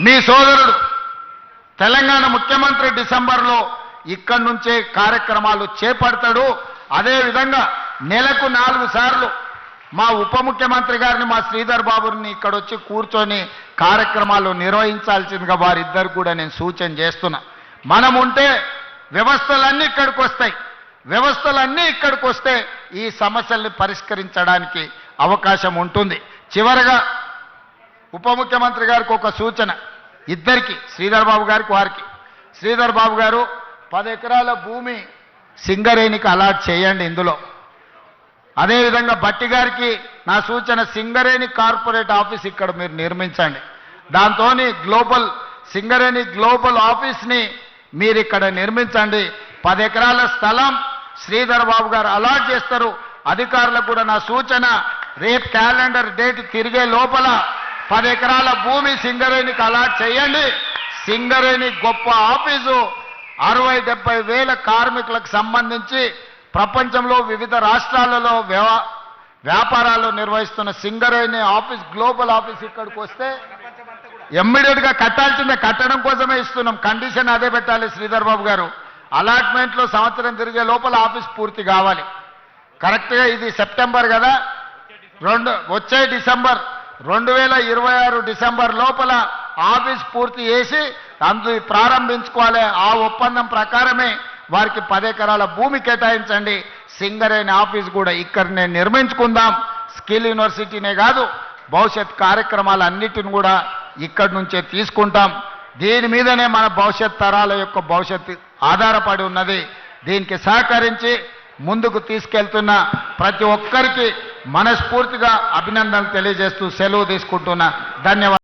మీ సోదరుడు తెలంగాణ ముఖ్యమంత్రి డిసెంబర్లో ఇక్కడి నుంచే కార్యక్రమాలు చేపడతాడు. అదేవిధంగా నెలకు 4 సార్లు మా ఉప ముఖ్యమంత్రి గారిని మా శ్రీధర్ బాబుని ఇక్కడ వచ్చి కూర్చొని కార్యక్రమాలు నిర్వహించాల్సిందిగా వారిద్దరు కూడా నేను సూచన చేస్తున్నా. మనం ఉంటే వ్యవస్థలన్నీ ఇక్కడికి వస్తాయి. వ్యవస్థలన్నీ ఇక్కడికి వస్తే ఈ సమస్యల్ని పరిష్కరించడానికి అవకాశం ఉంటుంది. చివరగా ఉప ముఖ్యమంత్రి గారికి ఒక సూచన, ఇద్దరికి, శ్రీధర్ బాబు గారికి వారికి. శ్రీధర్ బాబు గారు 10 ఎకరాల భూమి సింగరేణికి అలాట్ చేయండి. ఇందులో అదేవిధంగా బట్టి గారికి నా సూచన, సింగరేణి కార్పొరేట్ ఆఫీస్ ఇక్కడ మీరు నిర్మించండి. దాంతో సింగరేణి గ్లోబల్ ఆఫీస్ని మీరు ఇక్కడ నిర్మించండి. 10 ఎకరాల స్థలం శ్రీధర్ బాబు గారు అలాట్ చేస్తారు. అధికారులకు కూడా నా సూచన, రేపు క్యాలెండర్ డేట్ తిరిగే లోపల 10 ఎకరాల భూమి సింగరేణికి అలాట్ చేయండి. సింగరేణి గొప్ప ఆఫీసు 60-70 వేల కార్మికులకు సంబంధించి ప్రపంచంలో వివిధ రాష్ట్రాలలో వ్యాపారాలు నిర్వహిస్తున్న సింగరేణి ఆఫీస్, గ్లోబల్ ఆఫీస్ ఇక్కడికి వస్తే ఇమ్మీడియట్గా కట్టాల్సిందే. కట్టడం కోసమే ఇస్తున్నాం. కండిషన్ అదే పెట్టాలి శ్రీధర్ బాబు గారు. అలాట్మెంట్లో సంవత్సరం తిరిగే లోపల ఆఫీస్ పూర్తి కావాలి. కరెక్ట్గా ఇది సెప్టెంబర్ కదా, వచ్చే డిసెంబర్ 2026 డిసెంబర్ లోపల ఆఫీస్ పూర్తి చేసి ప్రారంభించుకోవాలి. ఆ ఒప్పందం ప్రకారమే వారికి 10 ఎకరాల భూమి కేటాయించండి. సింగరేణి ఆఫీస్ కూడా ఇక్కడనే నిర్మించుకుందాం. స్కిల్ యూనివర్సిటీనే కాదు, భవిష్యత్ కార్యక్రమాలన్నిటిని కూడా ఇక్కడి నుంచే తీసుకుంటాం. దీని మీదనే మన భవిష్యత్ తరాల యొక్క భవిష్యత్తు ఆధారపడి ఉన్నది. దీనికి సహకరించి ముందుకు తీసుకెళ్తున్న ప్రతి ఒక్కరికి మనస్ఫూర్తిగా అభినందనలు తెలియజేస్తూ సెలవు తీసుకుంటున్నా. ధన్యవాదాలు.